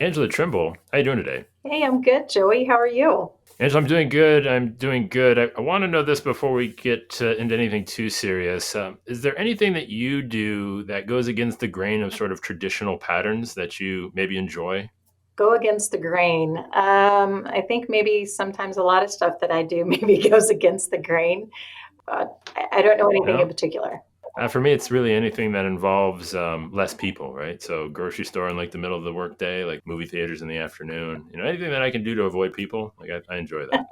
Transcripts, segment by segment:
Angela Trimble, how you doing today? Hey, I'm good, Joey. How are you? Angela, I'm doing good. I'm doing good. I want to know this before we get into anything too serious. Is there anything that you do that goes against the grain of sort of traditional patterns that you maybe enjoy? Go against the grain. I think maybe sometimes a lot of stuff that I do maybe goes against the grain, but I don't know anything in No? particular. For me, it's really anything that involves less people, right? So grocery store in like the middle of the workday, like movie theaters in the afternoon. Anything that I can do to avoid people, like I enjoy that.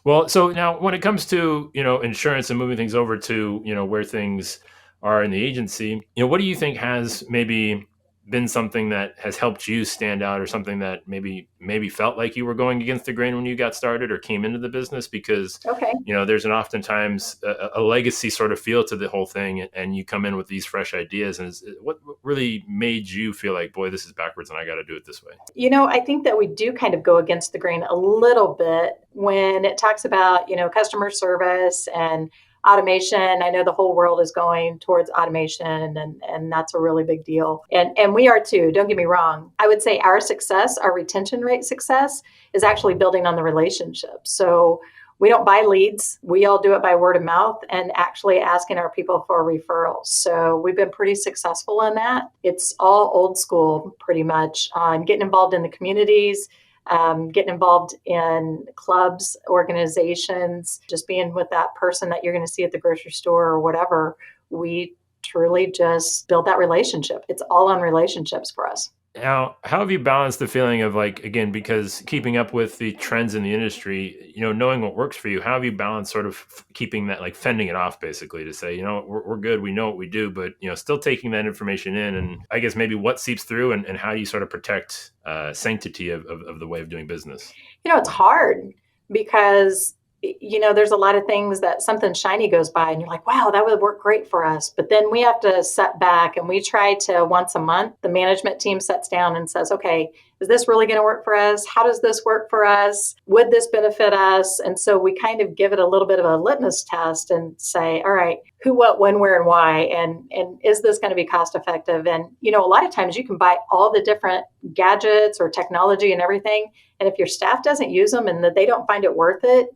Well, so now when it comes to, insurance and moving things over to, where things are in the agency, what do you think has maybe been something that has helped you stand out or something that maybe felt like you were going against the grain when you got started or came into the business because Okay. there's an oftentimes a legacy sort of feel to the whole thing and you come in with these fresh ideas and what really made you feel like, boy, this is backwards and I got to do it this way? I think that we do kind of go against the grain a little bit when it talks about, customer service and automation. I know the whole world is going towards automation and that's a really big deal. And we are too, don't get me wrong. I would say our success, our retention rate success is actually building on the relationship. So we don't buy leads. We all do it by word of mouth and actually asking our people for referrals. So we've been pretty successful in that. It's all old school, pretty much. Getting involved in the communities, getting involved in clubs, organizations, just being with that person that you're going to see at the grocery store or whatever. We truly just build that relationship. It's all on relationships for us. Now, how have you balanced the feeling of like, again, because keeping up with the trends in the industry, knowing what works for you, how have you balanced sort of keeping that, like fending it off basically to say, we're good, we know what we do, but, still taking that information in and I guess maybe what seeps through and how you sort of protect sanctity of the way of doing business? It's hard because there's a lot of things that something shiny goes by and you're like, wow, that would work great for us. But then we have to set back and we try to once a month, the management team sets down and says, okay, is this really going to work for us? How does this work for us? Would this benefit us? And so we kind of give it a little bit of a litmus test and say, all right, who, what, when, where, and why, and is this going to be cost effective? And a lot of times you can buy all the different gadgets or technology and everything, and if your staff doesn't use them and that they don't find it worth it,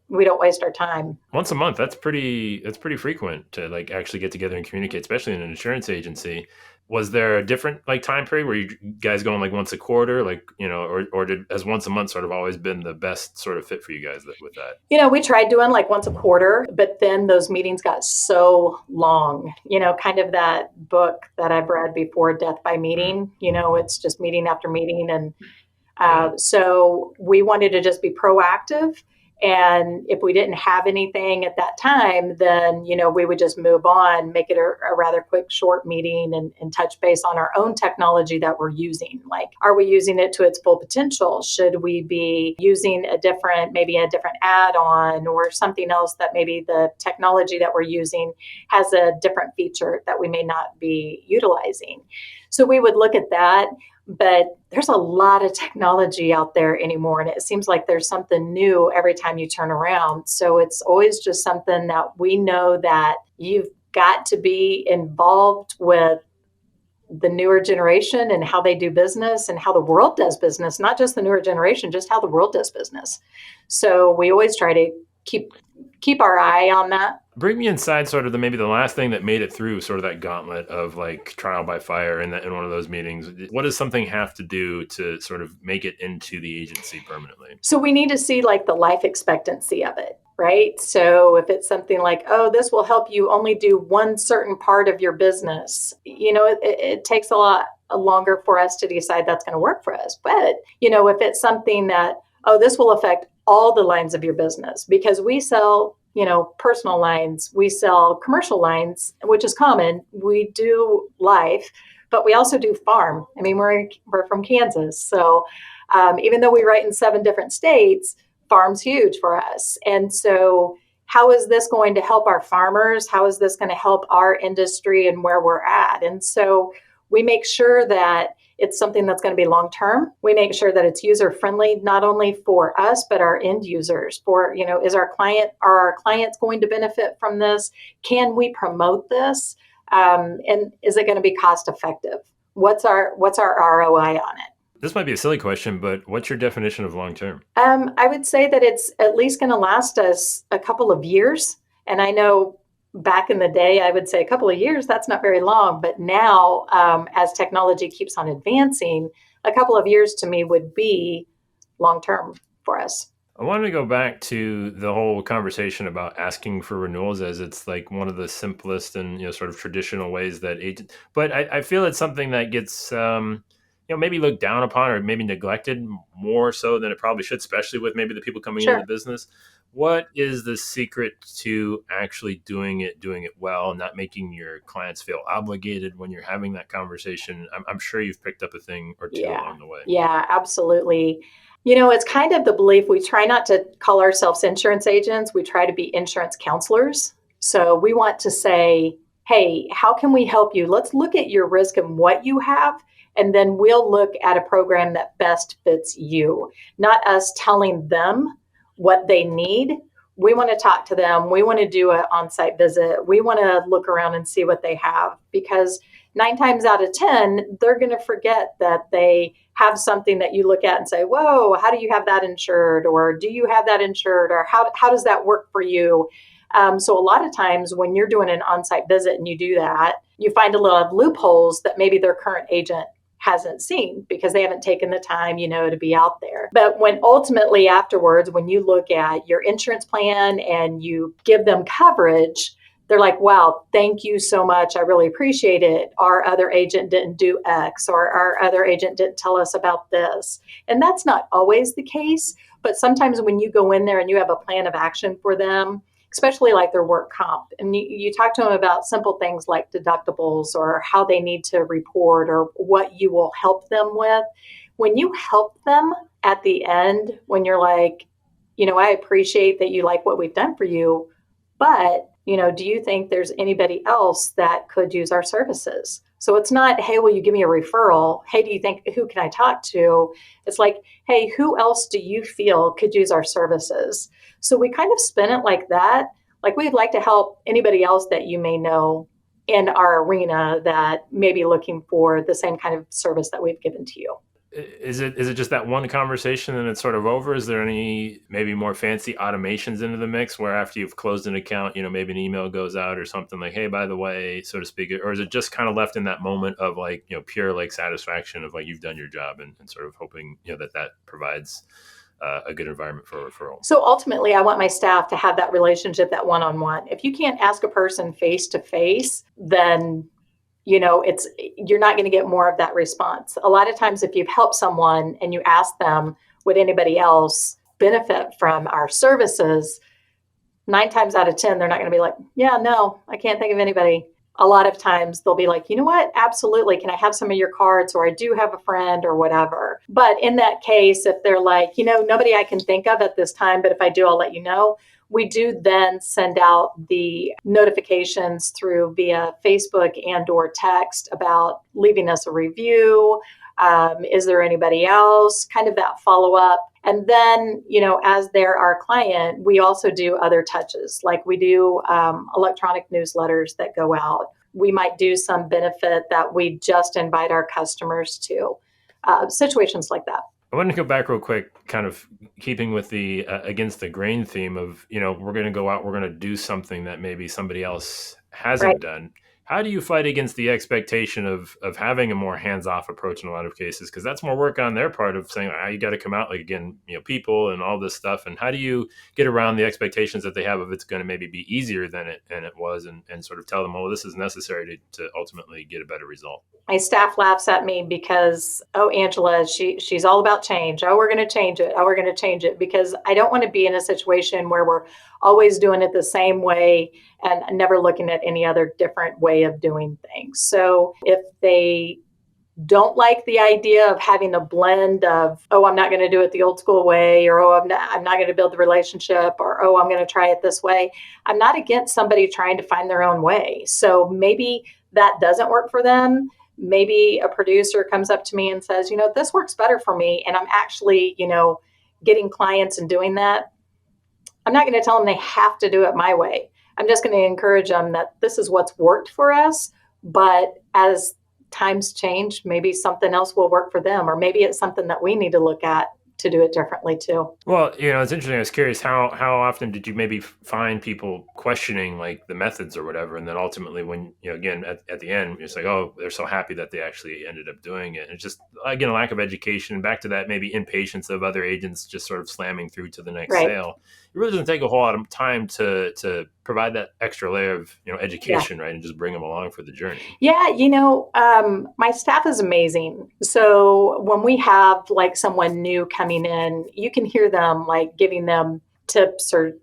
we don't waste our time. Once a month, that's pretty frequent to like actually get together and communicate, especially in an insurance agency. Was there a different like time period where you guys going like once a quarter, like or did has once a month sort of always been the best sort of fit for you guys with that? We tried doing like once a quarter, but then those meetings got so long, kind of that book that I've read before, Death by Mm, Meeting. It's just meeting after meeting. And yeah. so we wanted to just be proactive. And if we didn't have anything at that time, then, we would just move on, make it a rather quick, short meeting and touch base on our own technology that we're using. Like, are we using it to its full potential? Should we be using maybe a different add on or something else that maybe the technology that we're using has a different feature that we may not be utilizing? So we would look at that, but there's a lot of technology out there anymore and it seems like there's something new every time you turn around. So it's always just something that we know that you've got to be involved with the newer generation and how they do business and how the world does business, not just the newer generation, just how the world does business. So we always try to keep our eye on that. Bring me inside sort of maybe the last thing that made it through sort of that gauntlet of like trial by fire in one of those meetings. What does something have to do to sort of make it into the agency permanently? So we need to see like the life expectancy of it, right? So if it's something like, oh, this will help you only do one certain part of your business, it takes a lot longer for us to decide that's going to work for us. But, if it's something that, oh, this will affect all the lines of your business because we sell, personal lines, we sell commercial lines, which is common. We do life, but we also do farm. I mean, we're from Kansas. So even though we write in 7 different states, farm's huge for us. And so, how is this going to help our farmers? How is this going to help our industry and where we're at? And so, we make sure that it's something that's going to be long term. We make sure that it's user friendly, not only for us, but our end users. Are our clients going to benefit from this? Can we promote this? And is it going to be cost effective? What's our ROI on it? This might be a silly question, but what's your definition of long term? I would say that it's at least going to last us a couple of years. And I know back in the day, I would say a couple of years, that's not very long. But now, as technology keeps on advancing, a couple of years to me would be long term for us. I wanted to go back to the whole conversation about asking for renewals, as it's like one of the simplest and sort of traditional ways that agent. But I feel it's something that gets maybe looked down upon or maybe neglected more so than it probably should, especially with maybe the people coming into the Sure. business. What is the secret to actually doing it well, not making your clients feel obligated when you're having that conversation? I'm sure you've picked up a thing or two Yeah. along the way. Yeah, absolutely. It's kind of the belief we try not to call ourselves insurance agents. We try to be insurance counselors. So we want to say, hey, how can we help you? Let's look at your risk and what you have, and then we'll look at a program that best fits you, not us telling them what they need. We want to talk to them. We want to do an on site visit. We want to look around and see what they have because 9 times out of 10, they're going to forget that they have something that you look at and say, whoa, how do you have that insured? Or do you have that insured? Or how does that work for you? So a lot of times when you're doing an on-site visit and you do that, you find a lot of loopholes that maybe their current agent hasn't seen because they haven't taken the time, to be out there. But when ultimately afterwards, when you look at your insurance plan and you give them coverage, they're like, wow, thank you so much. I really appreciate it. Our other agent didn't do X, or our other agent didn't tell us about this. And that's not always the case. But sometimes when you go in there and you have a plan of action for them, especially like their work comp, and you talk to them about simple things like deductibles or how they need to report or what you will help them with. When you help them at the end, when you're like, I appreciate that you like what we've done for you, but do you think there's anybody else that could use our services? So it's not, hey, will you give me a referral? Hey, do you think, who can I talk to? It's like, hey, who else do you feel could use our services? So we kind of spin it like that. Like we'd like to help anybody else that you may know in our arena that may be looking for the same kind of service that we've given to you. Is it just that one conversation and it's sort of over? Is there any maybe more fancy automations into the mix where after you've closed an account, maybe an email goes out or something like, hey, by the way, so to speak, or is it just kind of left in that moment of like, pure like satisfaction of like you've done your job and sort of hoping, that provides a good environment for a referral? So ultimately, I want my staff to have that relationship, that one-on-one. If you can't ask a person face to face, then it's you're not going to get more of that response. A lot of times if you've helped someone and you ask them, would anybody else benefit from our services, 9 times out of 10 they're not going to be like, yeah, no, I can't think of anybody. A lot of times they'll be like, you know what, absolutely, can I have some of your cards, or I do have a friend or whatever. But in that case, if they're like, nobody I can think of at this time, but if I do, I'll let you know, we do then send out the notifications through via Facebook and or text about leaving us a review. Is there anybody else? Kind of that follow up. And then, as they're our client, we also do other touches. Like we do electronic newsletters that go out. We might do some benefit that we just invite our customers to. Situations like that. I want to go back real quick, kind of keeping with the against the grain theme of, we're going to go out, we're going to do something that maybe somebody else Right. hasn't done. How do you fight against the expectation of having a more hands-off approach in a lot of cases? Because that's more work on their part of saying, you got to come out, like, again, people and all this stuff. And how do you get around the expectations that they have of it's going to maybe be easier than it was, and sort of tell them, oh, this is necessary to ultimately get a better result? My staff laughs at me because, oh, Angela, she's all about change. Oh, we're going to change it. Oh, we're going to change it, because I don't want to be in a situation where we're always doing it the same way and never looking at any other different way of doing things. So if they don't like the idea of having a blend of, oh, I'm not going to do it the old school way, or oh, I'm not going to build the relationship, or oh, I'm going to try it this way. I'm not against somebody trying to find their own way. So maybe that doesn't work for them. Maybe a producer comes up to me and says, this works better for me, and I'm actually, getting clients and doing that. I'm not going to tell them they have to do it my way. I'm just going to encourage them that this is what's worked for us. But as times change, maybe something else will work for them, or maybe it's something that we need to look at to do it differently too. Well, it's interesting. I was curious how often did you maybe find people questioning like the methods or whatever, and then ultimately when again at the end it's like, oh, they're so happy that they actually ended up doing it. And it's just again a lack of education. Back to that maybe impatience of other agents just sort of slamming through to the next Right. sale. It really doesn't take a whole lot of time to provide that extra layer of Yeah. education, right, and just bring them along for the journey. Yeah, my staff is amazing. So when we have like someone new coming in, you can hear them like giving them tips or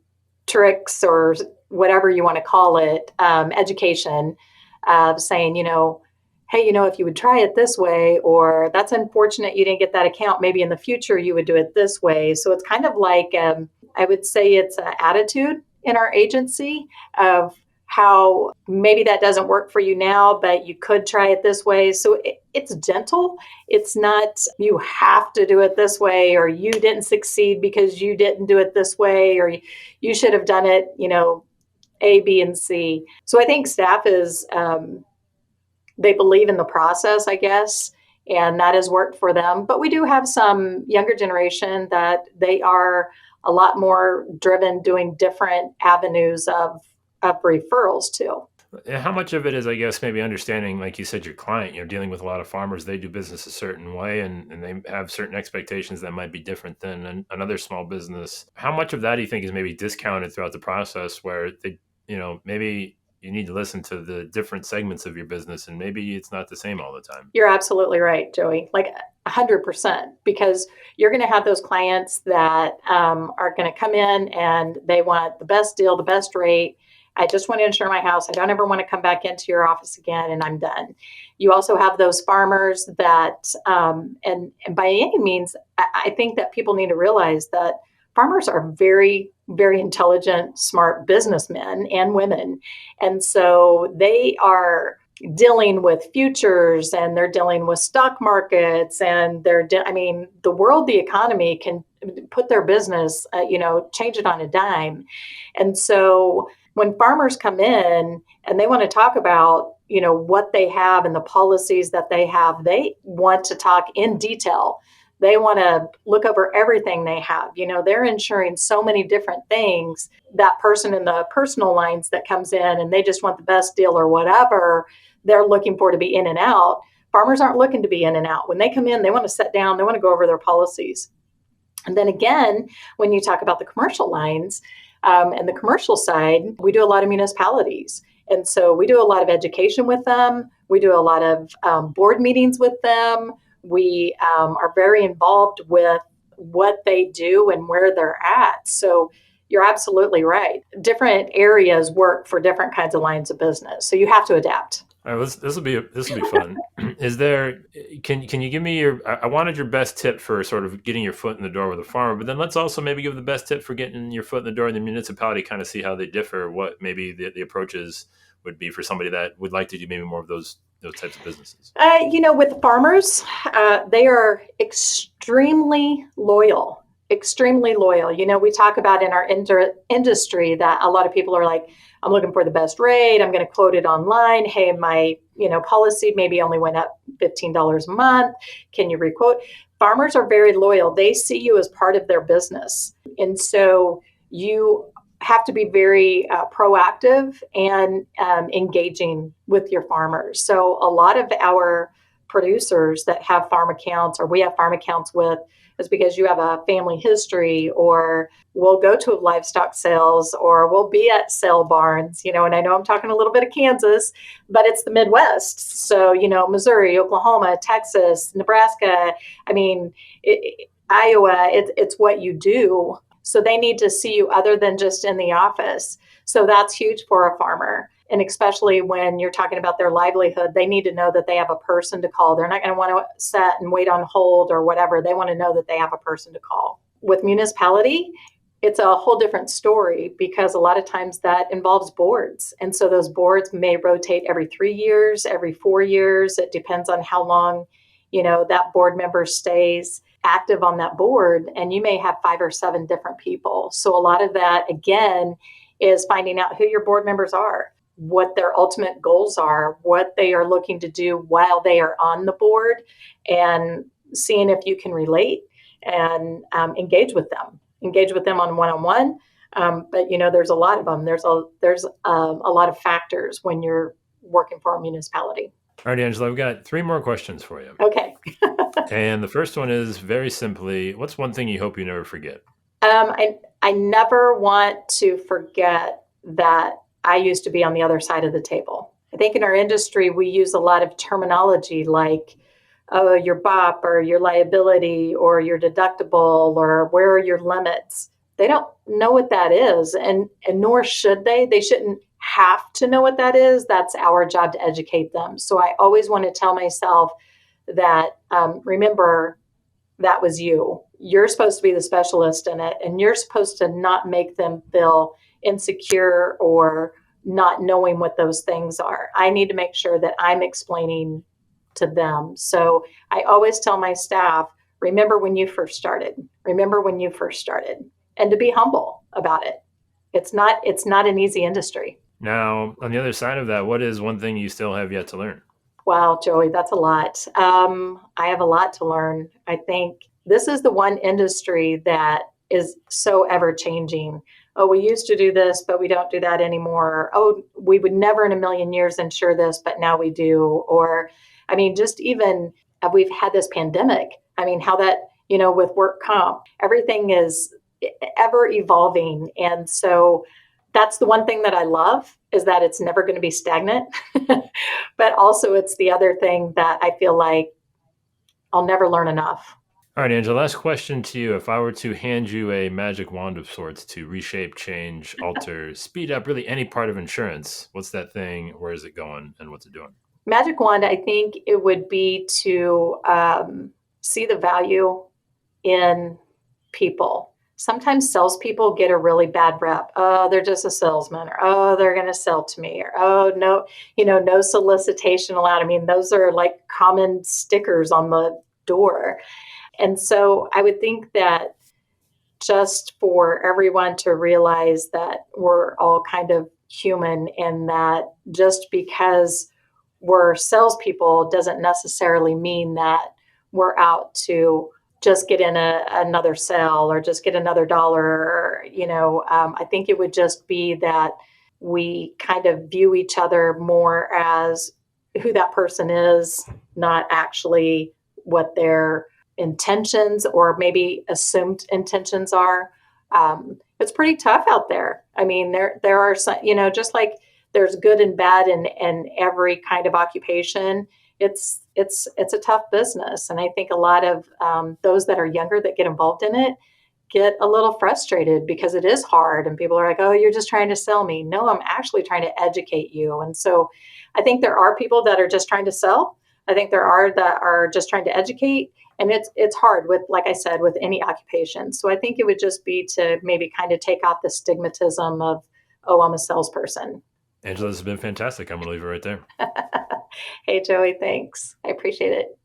tricks or whatever you want to call it, education, saying, hey, if you would try it this way, or that's unfortunate you didn't get that account. Maybe in the future you would do it this way. So it's kind of like, I would say it's an attitude in our agency of how maybe that doesn't work for you now, but you could try it this way. So it's gentle. It's not you have to do it this way, or you didn't succeed because you didn't do it this way, or you should have done it, A, B, and C. So I think staff is, they believe in the process, I guess, and that has worked for them. But we do have some younger generation that they are a lot more driven doing different avenues of referrals too. How much of it is, I guess, maybe understanding, like you said, your client, you're dealing with a lot of farmers, they do business a certain way and they have certain expectations that might be different than another small business. How much of that do you think is maybe discounted throughout the process where maybe you need to listen to the different segments of your business and maybe it's not the same all the time? You're absolutely right, Joey. Like 100%, because you're going to have those clients that are going to come in and they want the best deal, the best rate. I just want to insure my house. I don't ever want to come back into your office again, and I'm done. You also have those farmers that, and by any means, I think that people need to realize that farmers are very, very intelligent, smart businessmen and women. And so they are dealing with futures and they're dealing with stock markets and the world, the economy can put their business, change it on a dime. And so when farmers come in and they want to talk about, what they have and the policies that they have, they want to talk in detail. They want to look over everything they have. They're insuring so many different things. That person in the personal lines that comes in and they just want the best deal or whatever, they're looking for to be in and out. Farmers aren't looking to be in and out. When they come in, they want to sit down, they want to go over their policies. And then again, when you talk about the commercial lines and the commercial side, we do a lot of municipalities. And so we do a lot of education with them. We do a lot of board meetings with them. We are very involved with what they do and where they're at. So you're absolutely right. Different areas work for different kinds of lines of business. So you have to adapt. All right, this will be fun. Is there can you give me I wanted your best tip for sort of getting your foot in the door with a farmer, but then let's also maybe give the best tip for getting your foot in the door in the municipality, kind of see how they differ, what maybe the approaches would be for somebody that would like to do maybe more of those types of businesses. With farmers, they are extremely loyal. Extremely loyal. We talk about in our industry that a lot of people are like, I'm looking for the best rate. I'm going to quote it online. Hey, my policy maybe only went up $15 a month. Can you requote? Farmers are very loyal. They see you as part of their business, and so you have to be very proactive and engaging with your farmers. So a lot of our producers that have farm accounts or we have farm accounts with is because you have a family history, or we'll go to livestock sales, or we'll be at sale barns, and I know I'm talking a little bit of Kansas, but it's the Midwest. So, Missouri, Oklahoma, Texas, Nebraska, Iowa, it's what you do. So they need to see you other than just in the office. So that's huge for a farmer. And especially when you're talking about their livelihood, they need to know that they have a person to call. They're not going to want to sit and wait on hold or whatever. They want to know that they have a person to call. With municipality, it's a whole different story because a lot of times that involves boards. And so those boards may rotate every 3 years, every 4 years. It depends on how long, that board member stays active on that board. And you may have 5 or 7 different people. So a lot of that, again, is finding out who your board members are. what their ultimate goals are, what they are looking to do while they are on the board, and seeing if you can relate and engage with them on one-on-one. But there's a lot of them. There's a lot of factors when you're working for a municipality. All right, Angela, I've got 3 more questions for you. Okay. And the first one is very simply, what's one thing you hope you never forget? I never want to forget that I used to be on the other side of the table. I think in our industry, we use a lot of terminology like, oh, your BOP or your liability or your deductible or where are your limits. They don't know what that is, and nor should they. They shouldn't have to know what that is. That's our job to educate them. So I always want to tell myself that, remember, that was you. You're supposed to be the specialist in it, and you're supposed to not make them feel insecure or not knowing what those things are. I need to make sure that I'm explaining to them. So I always tell my staff, remember when you first started. Remember when you first started, and to be humble about it. It's not an easy industry. Now, on the other side of that, what is one thing you still have yet to learn? Wow, Joey, that's a lot. I have a lot to learn. I think this is the one industry that is so ever changing. Oh, we used to do this, but we don't do that anymore. Oh, we would never in a million years insure this, but now we do. Or, I mean, just even we've had this pandemic. I mean, how that, with work comp, everything is ever evolving. And so that's the one thing that I love, is that it's never going to be stagnant. But also it's the other thing that I feel like I'll never learn enough. All right, Angela, last question to you. If I were to hand you a magic wand of sorts to reshape, change, alter, speed up really any part of insurance, what's that thing? Where is it going? And what's it doing? Magic wand, I think it would be to see the value in people. Sometimes salespeople get a really bad rep. Oh, they're just a salesman, or oh, they're going to sell to me, or oh, no, no solicitation allowed. I mean, those are like common stickers on the door. And so I would think that just for everyone to realize that we're all kind of human, and that just because we're salespeople doesn't necessarily mean that we're out to just get in another sale or just get another dollar. Or, I think it would just be that we kind of view each other more as who that person is, not actually what their intentions or maybe assumed intentions are. It's pretty tough out there. I mean, there are some, just like there's good and bad in every kind of occupation. It's a tough business, and I think a lot of those that are younger that get involved in it get a little frustrated because it is hard, and people are like, "Oh, you're just trying to sell me." No, I'm actually trying to educate you. And so, I think there are people that are just trying to sell. I think there are that are just trying to educate, and it's hard with, like I said, with any occupation. So I think it would just be to maybe kind of take off the stigmatism of, "Oh, I'm a salesperson." Angela, this has been fantastic. I'm going to leave it right there. Hey, Joey, thanks. I appreciate it.